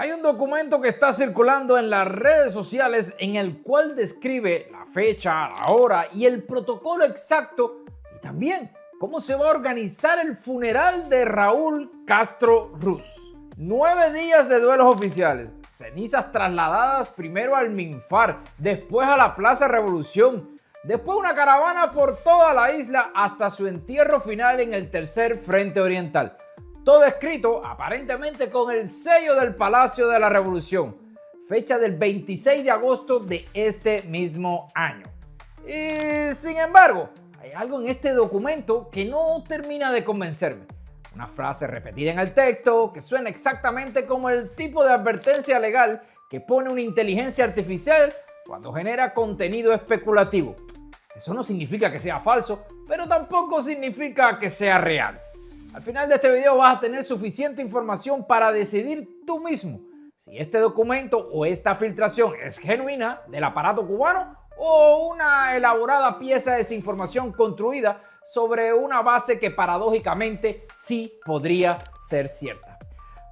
Hay un documento que está circulando en las redes sociales en el cual describe la fecha, la hora y el protocolo exacto y también cómo se va a organizar el funeral de Raúl Castro Ruz. 9 días de duelos oficiales, cenizas trasladadas primero al Minfar, después a la Plaza Revolución, después una caravana por toda la isla hasta su entierro final en el tercer Frente Oriental. Todo escrito aparentemente con el sello del Palacio de la Revolución, fecha del 26 de agosto de este mismo año. Y sin embargo, hay algo en este documento que no termina de convencerme. Una frase repetida en el texto que suena exactamente como el tipo de advertencia legal que pone una inteligencia artificial cuando genera contenido especulativo. Eso no significa que sea falso, pero tampoco significa que sea real. Al final de este video vas a tener suficiente información para decidir tú mismo si este documento o esta filtración es genuina del aparato cubano o una elaborada pieza de desinformación construida sobre una base que paradójicamente sí podría ser cierta.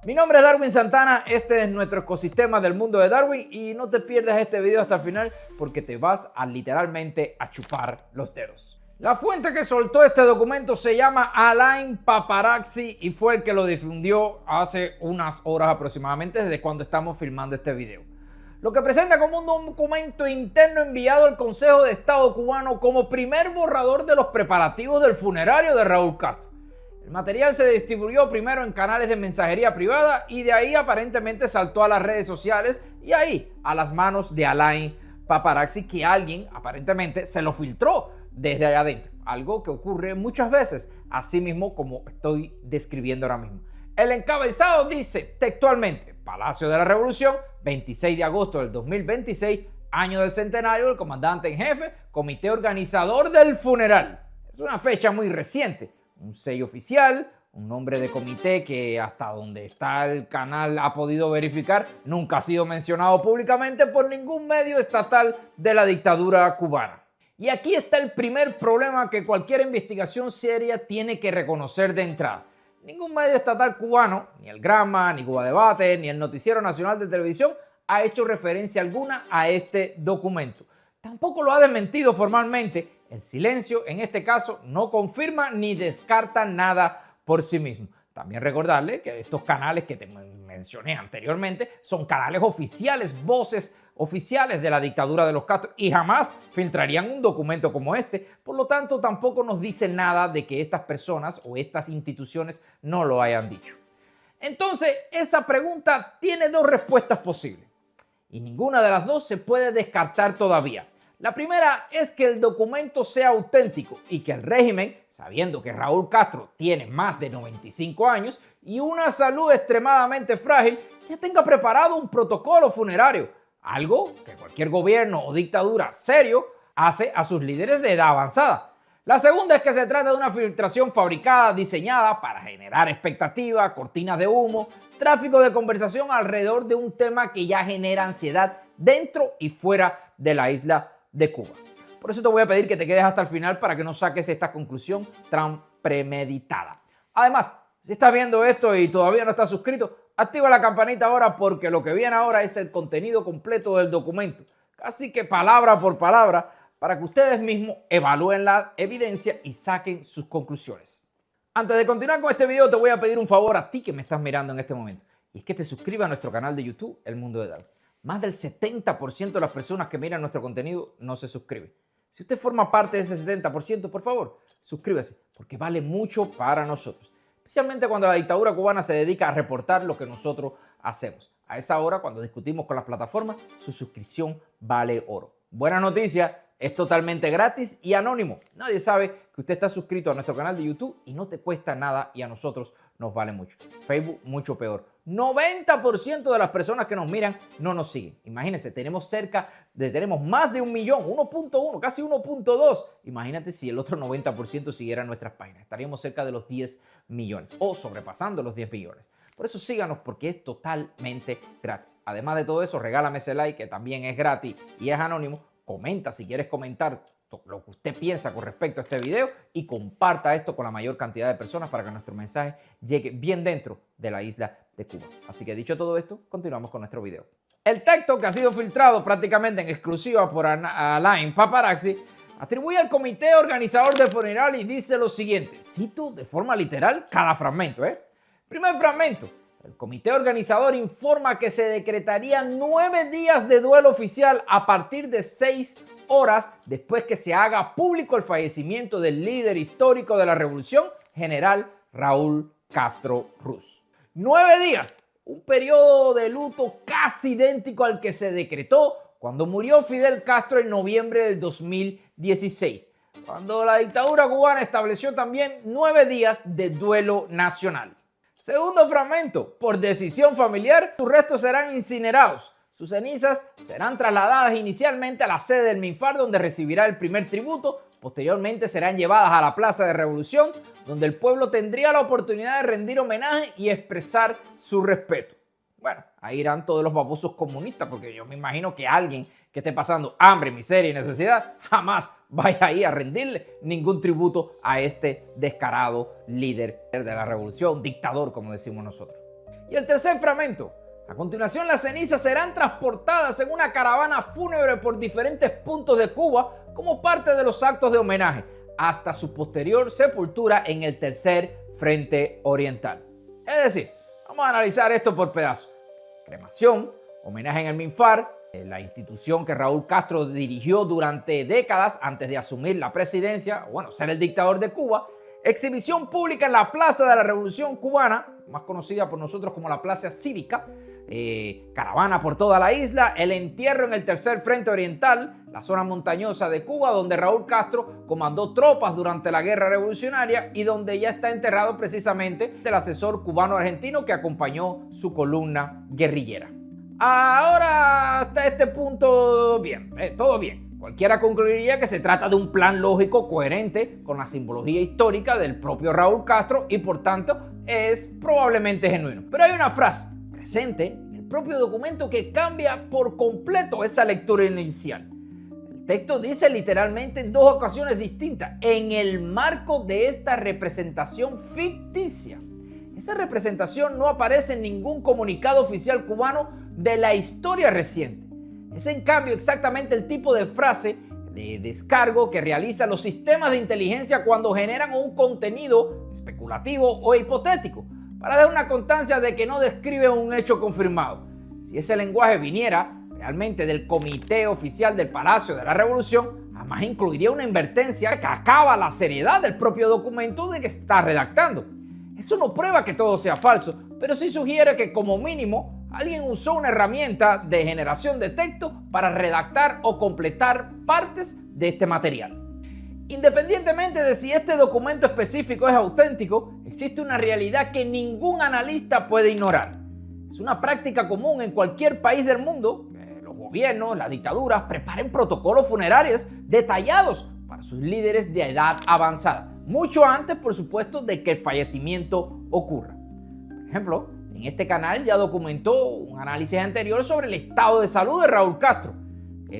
Mi nombre es Darwin Santana, este es nuestro ecosistema del mundo de Darwin y no te pierdas este video hasta el final porque te vas a literalmente a chupar los dedos. La fuente que soltó este documento se llama Alain Paparazzi y fue el que lo difundió hace unas horas aproximadamente desde cuando estamos filmando este video. Lo que presenta como un documento interno enviado al Consejo de Estado cubano como primer borrador de los preparativos del funerario de Raúl Castro. El material se distribuyó primero en canales de mensajería privada y de ahí aparentemente saltó a las redes sociales y ahí a las manos de Alain Paparazzi, que alguien aparentemente se lo filtró desde allá adentro, algo que ocurre muchas veces, así mismo como estoy describiendo ahora mismo. El encabezado dice textualmente: Palacio de la Revolución, 26 de agosto del 2026, año del centenario del comandante en jefe, comité organizador del funeral. Es una fecha muy reciente, un sello oficial, un nombre de comité que hasta donde está el canal ha podido verificar, nunca ha sido mencionado públicamente por ningún medio estatal de la dictadura cubana. Y aquí está el primer problema que cualquier investigación seria tiene que reconocer de entrada. Ningún medio estatal cubano, ni el Granma, ni Cuba Debate, ni el Noticiero Nacional de Televisión ha hecho referencia alguna a este documento. Tampoco lo ha desmentido formalmente. El silencio, en este caso, no confirma ni descarta nada por sí mismo. También recordarle que estos canales que te mencioné anteriormente son canales oficiales, voces oficiales de la dictadura de los Castro y jamás filtrarían un documento como este. Por lo tanto, tampoco nos dice nada de que estas personas o estas instituciones no lo hayan dicho. Entonces, esa pregunta tiene dos respuestas posibles y ninguna de las dos se puede descartar todavía. La primera es que el documento sea auténtico y que el régimen, sabiendo que Raúl Castro tiene más de 95 años y una salud extremadamente frágil, ya tenga preparado un protocolo funerario, algo que cualquier gobierno o dictadura serio hace a sus líderes de edad avanzada. La segunda es que se trata de una filtración fabricada, diseñada para generar expectativa, cortinas de humo, tráfico de conversación alrededor de un tema que ya genera ansiedad dentro y fuera de la isla de Cuba. Por eso te voy a pedir que te quedes hasta el final para que no saques esta conclusión tan premeditada. Además, si estás viendo esto y todavía no estás suscrito, activa la campanita ahora porque lo que viene ahora es el contenido completo del documento, casi que palabra por palabra, para que ustedes mismos evalúen la evidencia y saquen sus conclusiones. Antes de continuar con este video, te voy a pedir un favor a ti que me estás mirando en este momento, y es que te suscribas a nuestro canal de YouTube, El Mundo de Darwin. Más del 70% de las personas que miran nuestro contenido no se suscriben. Si usted forma parte de ese 70%, por favor, suscríbase, porque vale mucho para nosotros. Especialmente cuando la dictadura cubana se dedica a reportar lo que nosotros hacemos. A esa hora, cuando discutimos con las plataformas, su suscripción vale oro. Buena noticia, es totalmente gratis y anónimo. Nadie sabe que usted está suscrito a nuestro canal de YouTube y no te cuesta nada y a nosotros nos vale mucho. Facebook mucho peor. 90% de las personas que nos miran no nos siguen. Imagínense, tenemos más de 1 millón, 1.1, casi 1.2. Imagínate si el otro 90% siguiera nuestras páginas. Estaríamos cerca de los 10 millones o sobrepasando los 10 millones. Por eso síganos porque es totalmente gratis. Además de todo eso, regálame ese like que también es gratis y es anónimo. Comenta si quieres comentar lo que usted piensa con respecto a este video y comparta esto con la mayor cantidad de personas para que nuestro mensaje llegue bien dentro de la isla de Cuba. Así que dicho todo esto, continuamos con nuestro video. El texto, que ha sido filtrado prácticamente en exclusiva por Alain Paparazzi, atribuye al comité organizador del funeral y dice lo siguiente, cito de forma literal cada fragmento. Primer fragmento. El comité organizador informa que se decretarían 9 días de duelo oficial a partir de 6 horas después que se haga público el fallecimiento del líder histórico de la revolución, general Raúl Castro Ruz. 9 días, un periodo de luto casi idéntico al que se decretó cuando murió Fidel Castro en noviembre del 2016, cuando la dictadura cubana estableció también 9 días de duelo nacional. Segundo fragmento, por decisión familiar, sus restos serán incinerados. Sus cenizas serán trasladadas inicialmente a la sede del MINFAR, donde recibirá el primer tributo. Posteriormente serán llevadas a la Plaza de Revolución, donde el pueblo tendría la oportunidad de rendir homenaje y expresar su respeto. Bueno, ahí irán todos los babosos comunistas, porque yo me imagino que alguien que esté pasando hambre, miseria y necesidad jamás vaya ahí a rendirle ningún tributo a este descarado líder de la revolución, dictador como decimos nosotros. Y el tercer fragmento. A continuación, las cenizas serán transportadas en una caravana fúnebre por diferentes puntos de Cuba como parte de los actos de homenaje, hasta su posterior sepultura en el tercer frente oriental. Es decir, vamos a analizar esto por pedazos. Cremación, homenaje en el MINFAR, la institución que Raúl Castro dirigió durante décadas antes de asumir la presidencia, ser el dictador de Cuba. Exhibición pública en la Plaza de la Revolución Cubana, más conocida por nosotros como la Plaza Cívica. Caravana por toda la isla, el entierro en el tercer frente oriental, la zona montañosa de Cuba donde Raúl Castro comandó tropas durante la guerra revolucionaria y donde ya está enterrado precisamente el asesor cubano-argentino que acompañó su columna guerrillera. Ahora, hasta este punto, bien, todo bien. Cualquiera concluiría que se trata de un plan lógico coherente con la simbología histórica del propio Raúl Castro y por tanto es probablemente genuino. Pero hay una frase presente en el propio documento que cambia por completo esa lectura inicial. El texto dice literalmente en dos ocasiones distintas, en el marco de esta representación ficticia. Esa representación no aparece en ningún comunicado oficial cubano de la historia reciente. Es en cambio exactamente el tipo de frase de descargo que realizan los sistemas de inteligencia cuando generan un contenido especulativo o hipotético, para dar una constancia de que no describe un hecho confirmado. Si ese lenguaje viniera realmente del comité oficial del Palacio de la Revolución, jamás incluiría una advertencia que acaba la seriedad del propio documento de que está redactando. Eso no prueba que todo sea falso, pero sí sugiere que como mínimo alguien usó una herramienta de generación de texto para redactar o completar partes de este material. Independientemente de si este documento específico es auténtico, existe una realidad que ningún analista puede ignorar. Es una práctica común en cualquier país del mundo que los gobiernos, las dictaduras preparen protocolos funerarios detallados para sus líderes de edad avanzada, mucho antes, por supuesto, de que el fallecimiento ocurra. Por ejemplo, en este canal ya documentó un análisis anterior sobre el estado de salud de Raúl Castro.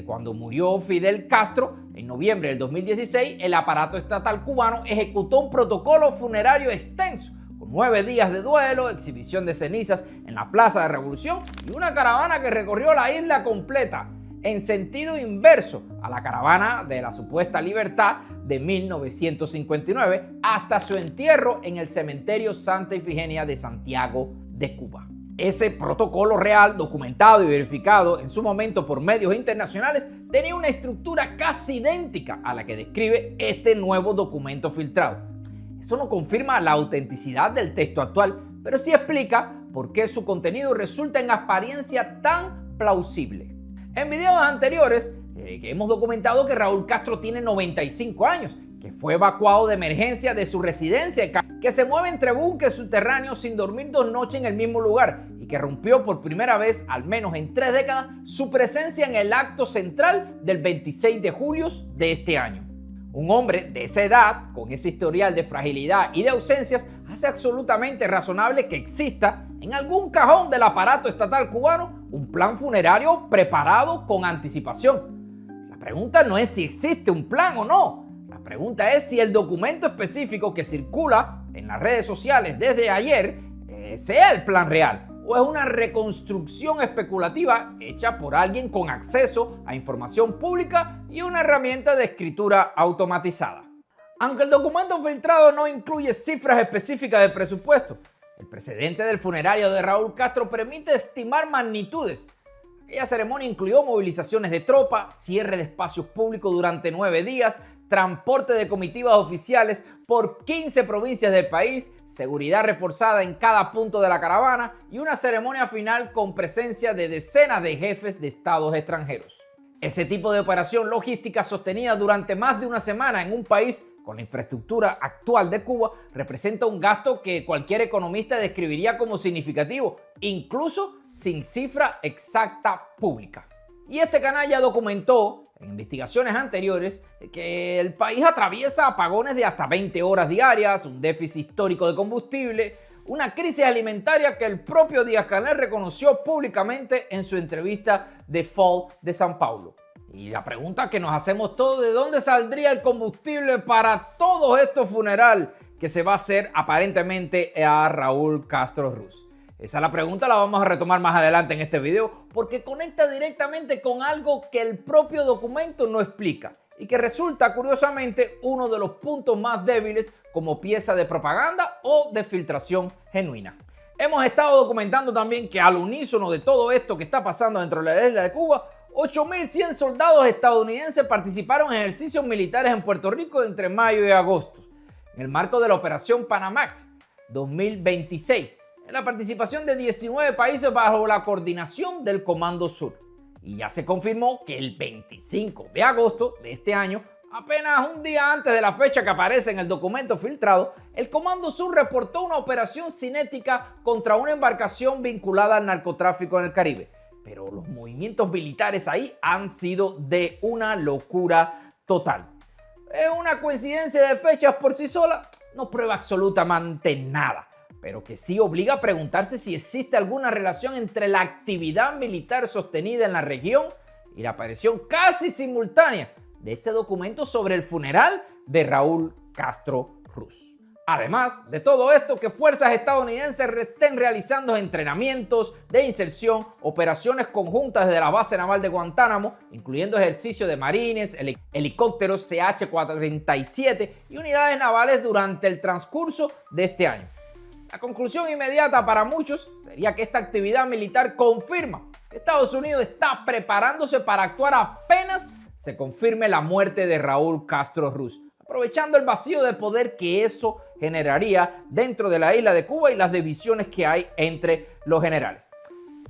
Cuando murió Fidel Castro en noviembre del 2016, el aparato estatal cubano ejecutó un protocolo funerario extenso, con 9 días de duelo, exhibición de cenizas en la Plaza de Revolución y una caravana que recorrió la isla completa, en sentido inverso a la caravana de la supuesta libertad de 1959 hasta su entierro en el cementerio Santa Ifigenia de Santiago de Cuba. Ese protocolo real, documentado y verificado en su momento por medios internacionales, tenía una estructura casi idéntica a la que describe este nuevo documento filtrado. Eso no confirma la autenticidad del texto actual, pero sí explica por qué su contenido resulta en apariencia tan plausible. En videos anteriores que hemos documentado que Raúl Castro tiene 95 años, que fue evacuado de emergencia de su residencia, que se mueve entre búnkeres subterráneos sin dormir 2 noches en el mismo lugar y que rompió por primera vez, al menos en 3 décadas, su presencia en el acto central del 26 de julio de este año. Un hombre de esa edad, con ese historial de fragilidad y de ausencias, hace absolutamente razonable que exista en algún cajón del aparato estatal cubano un plan funerario preparado con anticipación. La pregunta no es si existe un plan o no. La pregunta es si el documento específico que circula en las redes sociales desde ayer sea el plan real o es una reconstrucción especulativa hecha por alguien con acceso a información pública y una herramienta de escritura automatizada. Aunque el documento filtrado no incluye cifras específicas de presupuesto, el precedente del funerario de Raúl Castro permite estimar magnitudes. Aquella ceremonia incluyó movilizaciones de tropas, cierre de espacios públicos durante 9 días, transporte de comitivas oficiales por 15 provincias del país, seguridad reforzada en cada punto de la caravana y una ceremonia final con presencia de decenas de jefes de estados extranjeros. Ese tipo de operación logística sostenida durante más de una semana en un país con la infraestructura actual de Cuba representa un gasto que cualquier economista describiría como significativo, incluso sin cifra exacta pública. Y este canal ya documentó en investigaciones anteriores que el país atraviesa apagones de hasta 20 horas diarias, un déficit histórico de combustible, una crisis alimentaria que el propio Díaz-Canel reconoció públicamente en su entrevista de Fall de San Paulo. Y la pregunta que nos hacemos todos, ¿de dónde saldría el combustible para todo este funeral que se va a hacer aparentemente a Raúl Castro Ruz? Esa es la pregunta, la vamos a retomar más adelante en este video porque conecta directamente con algo que el propio documento no explica y que resulta curiosamente uno de los puntos más débiles como pieza de propaganda o de filtración genuina. Hemos estado documentando también que al unísono de todo esto que está pasando dentro de la isla de Cuba, 8.100 soldados estadounidenses participaron en ejercicios militares en Puerto Rico entre mayo y agosto, en el marco de la Operación Panamax 2026, en la participación de 19 países bajo la coordinación del Comando Sur. Y ya se confirmó que el 25 de agosto de este año, apenas un día antes de la fecha que aparece en el documento filtrado, el Comando Sur reportó una operación cinética contra una embarcación vinculada al narcotráfico en el Caribe. Pero los movimientos militares ahí han sido de una locura total. ¿Es una coincidencia de fechas por sí sola? No prueba absolutamente nada, pero que sí obliga a preguntarse si existe alguna relación entre la actividad militar sostenida en la región y la aparición casi simultánea de este documento sobre el funeral de Raúl Castro Ruz. Además de todo esto, que fuerzas estadounidenses estén realizando entrenamientos de inserción, operaciones conjuntas desde la base naval de Guantánamo, incluyendo ejercicios de marines, helicópteros CH-47 y unidades navales durante el transcurso de este año. La conclusión inmediata para muchos sería que esta actividad militar confirma que Estados Unidos está preparándose para actuar apenas se confirme la muerte de Raúl Castro Ruz, aprovechando el vacío de poder que eso generaría dentro de la isla de Cuba y las divisiones que hay entre los generales.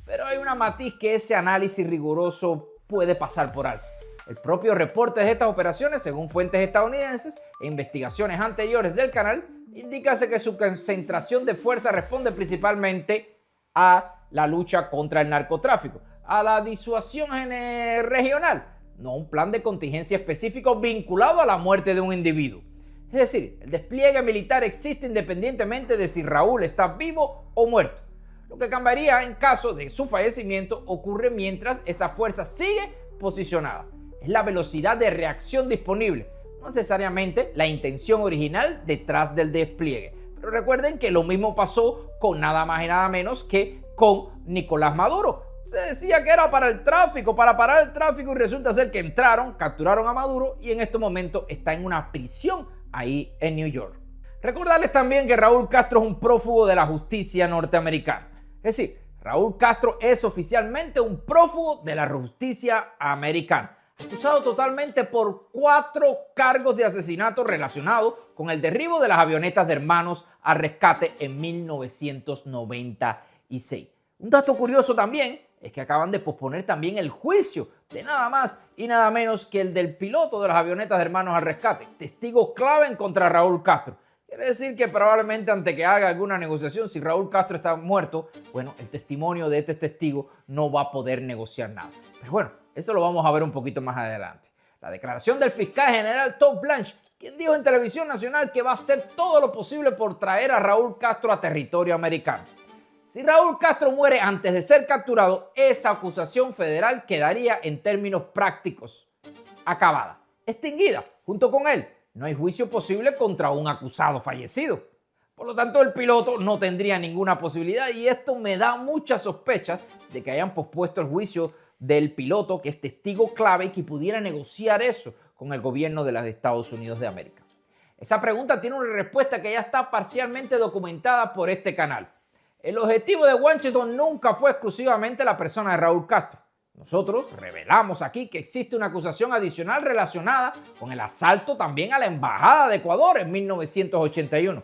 Pero hay una matiz que ese análisis riguroso puede pasar por alto. El propio reporte de estas operaciones, según fuentes estadounidenses e investigaciones anteriores del canal, indica que su concentración de fuerza responde principalmente a la lucha contra el narcotráfico, a la disuasión regional, no un plan de contingencia específico vinculado a la muerte de un individuo. Es decir, el despliegue militar existe independientemente de si Raúl está vivo o muerto. Lo que cambiaría en caso de su fallecimiento ocurre mientras esa fuerza sigue posicionada. Es la velocidad de reacción disponible, no necesariamente la intención original detrás del despliegue. Pero recuerden que lo mismo pasó con nada más y nada menos que con Nicolás Maduro. Se decía que era para el tráfico, para parar el tráfico, y resulta ser que entraron, capturaron a Maduro y en este momento está en una prisión ahí en New York. Recordarles también que Raúl Castro es un prófugo de la justicia norteamericana. Es decir, Raúl Castro es oficialmente un prófugo de la justicia americana, acusado totalmente por 4 cargos de asesinato relacionados con el derribo de las avionetas de Hermanos al Rescate en 1996. Un dato curioso también es que acaban de posponer también el juicio de nada más y nada menos que el del piloto de las avionetas de Hermanos al Rescate, testigo clave en contra de Raúl Castro. Quiere decir que probablemente antes que haga alguna negociación, si Raúl Castro está muerto, bueno, el testimonio de este testigo no va a poder negociar nada. Pero bueno, eso lo vamos a ver un poquito más adelante. La declaración del fiscal general Todd Blanche, quien dijo en televisión nacional que va a hacer todo lo posible por traer a Raúl Castro a territorio americano. Si Raúl Castro muere antes de ser capturado, esa acusación federal quedaría en términos prácticos acabada, extinguida. Junto con él, no hay juicio posible contra un acusado fallecido. Por lo tanto, el piloto no tendría ninguna posibilidad y esto me da muchas sospechas de que hayan pospuesto el juicio del piloto, que es testigo clave y que pudiera negociar eso con el gobierno de los Estados Unidos de América. Esa pregunta tiene una respuesta que ya está parcialmente documentada por este canal. El objetivo de Washington nunca fue exclusivamente la persona de Raúl Castro. Nosotros revelamos aquí que existe una acusación adicional relacionada con el asalto también a la Embajada de Ecuador en 1981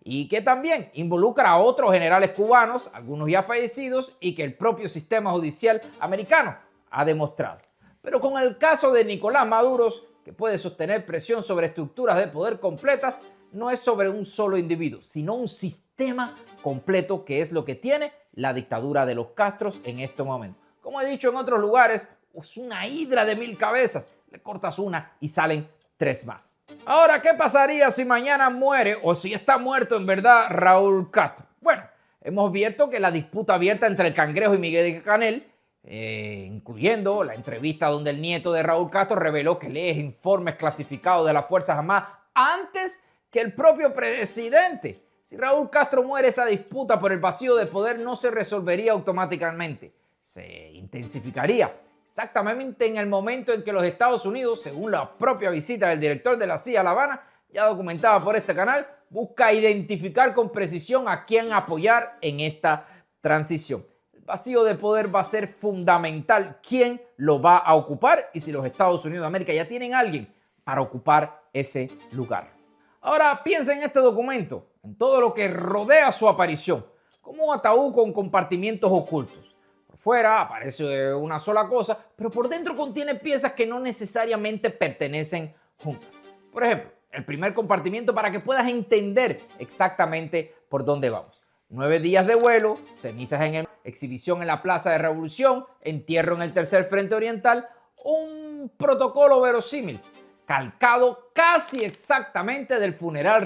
y que también involucra a otros generales cubanos, algunos ya fallecidos, y que el propio sistema judicial americano ha demostrado. Pero con el caso de Nicolás Maduro, que puede sostener presión sobre estructuras de poder completas, no es sobre un solo individuo, sino un sistema completo, que es lo que tiene la dictadura de los Castros en este momento. Como he dicho en otros lugares, es una hidra de 1000 cabezas. Le cortas una y salen 3 más. Ahora, ¿qué pasaría si mañana muere o si está muerto en verdad Raúl Castro? Bueno, hemos visto que la disputa abierta entre el Cangrejo y Miguel Díaz-Canel, incluyendo la entrevista donde el nieto de Raúl Castro reveló que lee informes clasificados de las Fuerzas Armadas antes que el propio presidente. Si Raúl Castro muere, esa disputa por el vacío de poder no se resolvería automáticamente. Se intensificaría exactamente en el momento en que los Estados Unidos, según la propia visita del director de la CIA a La Habana, ya documentada por este canal, busca identificar con precisión a quién apoyar en esta transición. El vacío de poder va a ser fundamental, quién lo va a ocupar y si los Estados Unidos de América ya tienen a alguien para ocupar ese lugar. Ahora piensa en este documento, en todo lo que rodea su aparición, como un ataúd con compartimientos ocultos. Por fuera aparece una sola cosa, pero por dentro contiene piezas que no necesariamente pertenecen juntas. Por ejemplo, el primer compartimiento para que puedas entender exactamente por dónde vamos. 9 días de vuelo, cenizas en exhibición en la Plaza de Revolución, entierro en el Tercer Frente Oriental, un protocolo verosímil, calcado casi exactamente del funeral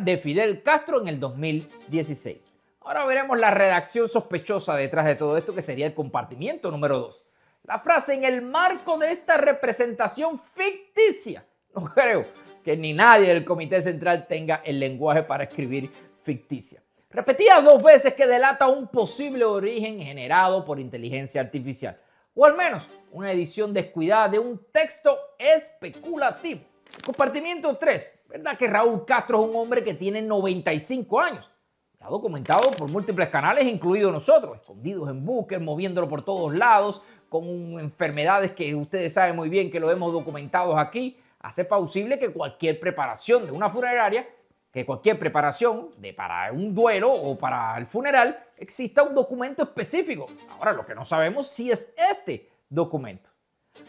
de Fidel Castro en el 2016. Ahora veremos la redacción sospechosa detrás de todo esto, que sería el compartimiento número 2. La frase "en el marco de esta representación ficticia". No creo que ni nadie del Comité Central tenga el lenguaje para escribir ficticia. Repetida 2 veces, que delata un posible origen generado por inteligencia artificial. O al menos una edición descuidada de un texto especulativo. Compartimiento 3. ¿Verdad que Raúl Castro es un hombre que tiene 95 años? Ya documentado por múltiples canales, incluidos nosotros, escondidos en búnker, moviéndolo por todos lados, con enfermedades que ustedes saben muy bien que lo hemos documentado aquí. Hace posible que cualquier preparación de una funeraria, que cualquier preparación para un duelo o para el funeral, exista un documento específico. Ahora, lo que no sabemos si es este documento.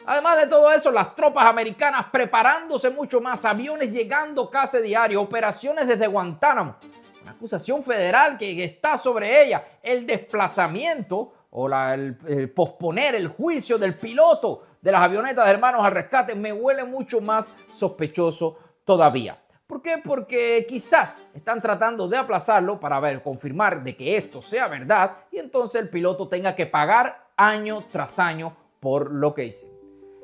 Además de todo eso, las tropas americanas preparándose mucho más, aviones llegando casi diario, operaciones desde Guantánamo, una acusación federal que está sobre ella, el desplazamiento o el posponer el juicio del piloto de las avionetas de Hermanos al Rescate me huele mucho más sospechoso todavía. ¿Por qué? Porque quizás están tratando de aplazarlo para confirmar de que esto sea verdad y entonces el piloto tenga que pagar año tras año por lo que hice.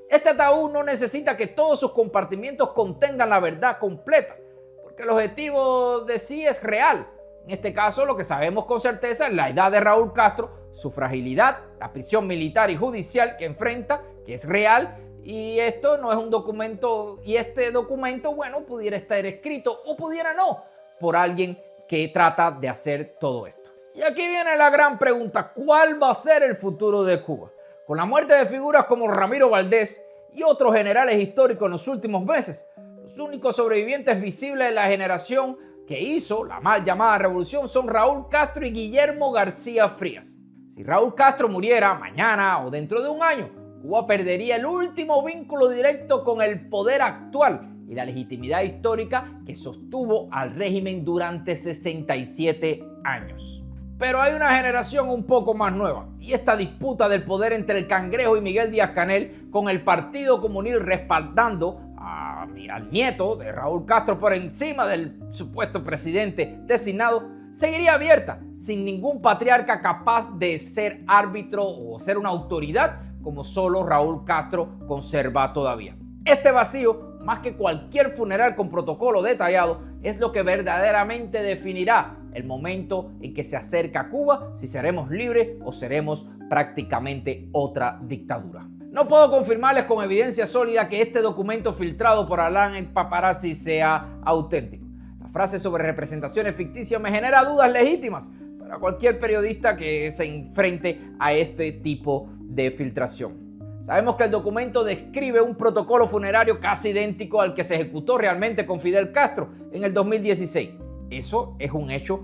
Este ataúd no necesita que todos sus compartimientos contengan la verdad completa, porque el objetivo de sí es real. En este caso, lo que sabemos con certeza es la edad de Raúl Castro, su fragilidad, la prisión militar y judicial que enfrenta, que es real, y esto no es un documento, y este documento, bueno, pudiera estar escrito o pudiera no, por alguien que trata de hacer todo esto. Y aquí viene la gran pregunta: ¿cuál va a ser el futuro de Cuba? Con la muerte de figuras como Ramiro Valdés y otros generales históricos en los últimos meses, los únicos sobrevivientes visibles de la generación que hizo la mal llamada revolución son Raúl Castro y Guillermo García Frías. Si Raúl Castro muriera mañana o dentro de un año, Cuba perdería el último vínculo directo con el poder actual y la legitimidad histórica que sostuvo al régimen durante 67 años. Pero hay una generación un poco más nueva y esta disputa del poder entre el Cangrejo y Miguel Díaz-Canel, con el Partido Comunista respaldando al nieto de Raúl Castro por encima del supuesto presidente designado, seguiría abierta sin ningún patriarca capaz de ser árbitro o ser una autoridad como solo Raúl Castro conserva todavía. Este vacío, más que cualquier funeral con protocolo detallado, es lo que verdaderamente definirá el momento en que se acerca a Cuba, si seremos libres o seremos prácticamente otra dictadura. No puedo confirmarles con evidencia sólida que este documento filtrado por Alan el Paparazzi sea auténtico. La frase sobre representaciones ficticias me genera dudas legítimas para cualquier periodista que se enfrente a este tipo de filtración. Sabemos que el documento describe un protocolo funerario casi idéntico al que se ejecutó realmente con Fidel Castro en el 2016. Eso es un hecho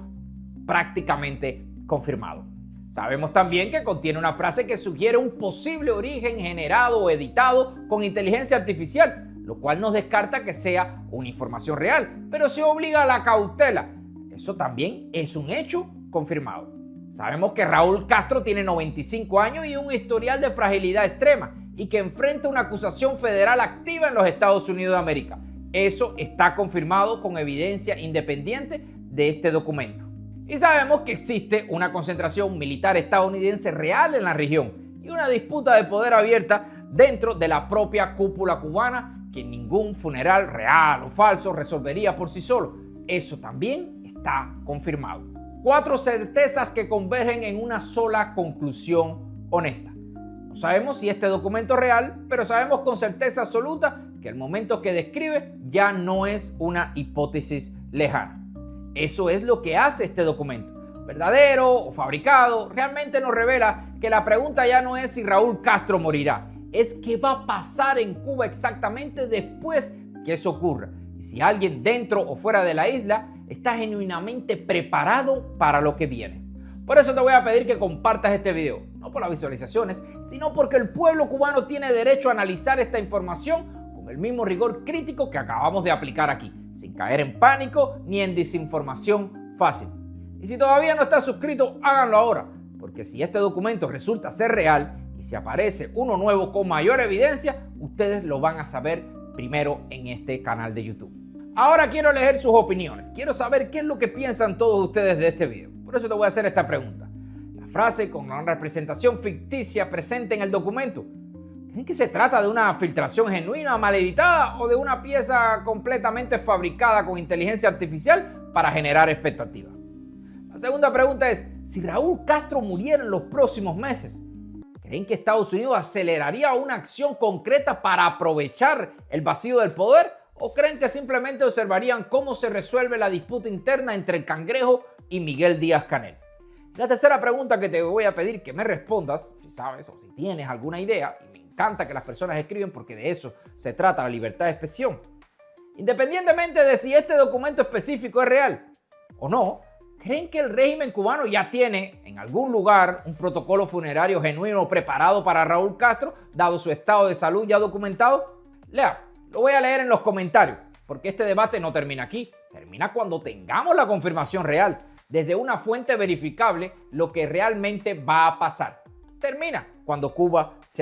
prácticamente confirmado. Sabemos también que contiene una frase que sugiere un posible origen generado o editado con inteligencia artificial, lo cual nos descarta que sea una información real, pero se obliga a la cautela. Eso también es un hecho confirmado. Sabemos que Raúl Castro tiene 95 años y un historial de fragilidad extrema y que enfrenta una acusación federal activa en los Estados Unidos de América. Eso está confirmado con evidencia independiente de este documento. Y sabemos que existe una concentración militar estadounidense real en la región y una disputa de poder abierta dentro de la propia cúpula cubana que ningún funeral real o falso resolvería por sí solo. Eso también está confirmado. 4 certezas que convergen en una sola conclusión honesta. No sabemos si este documento es real, pero sabemos con certeza absoluta que el momento que describe ya no es una hipótesis lejana. Eso es lo que hace este documento. Verdadero o fabricado, realmente nos revela que la pregunta ya no es si Raúl Castro morirá, es qué va a pasar en Cuba exactamente después que eso ocurra. Y si alguien dentro o fuera de la isla está genuinamente preparado para lo que viene. Por eso te voy a pedir que compartas este video, no por las visualizaciones, sino porque el pueblo cubano tiene derecho a analizar esta información con el mismo rigor crítico que acabamos de aplicar aquí, sin caer en pánico ni en desinformación fácil. Y si todavía no estás suscrito, háganlo ahora, porque si este documento resulta ser real y si aparece uno nuevo con mayor evidencia, ustedes lo van a saber primero en este canal de YouTube. Ahora quiero leer sus opiniones, quiero saber qué es lo que piensan todos ustedes de este video. Por eso te voy a hacer esta pregunta. La frase con una representación ficticia presente en el documento, ¿creen que se trata de una filtración genuina, mal editada o de una pieza completamente fabricada con inteligencia artificial para generar expectativa? La segunda pregunta es, si Raúl Castro muriera en los próximos meses, ¿creen que Estados Unidos aceleraría una acción concreta para aprovechar el vacío del poder? ¿O creen que simplemente observarían cómo se resuelve la disputa interna entre el Cangrejo y Miguel Díaz-Canel? La tercera pregunta que te voy a pedir que me respondas, si sabes o si tienes alguna idea, y me encanta que las personas escriben porque de eso se trata la libertad de expresión. Independientemente de si este documento específico es real o no, ¿creen que el régimen cubano ya tiene en algún lugar un protocolo funerario genuino preparado para Raúl Castro, dado su estado de salud ya documentado? Lea. Lo voy a leer en los comentarios, porque este debate no termina aquí. Termina cuando tengamos la confirmación real, desde una fuente verificable, lo que realmente va a pasar. Termina cuando Cuba se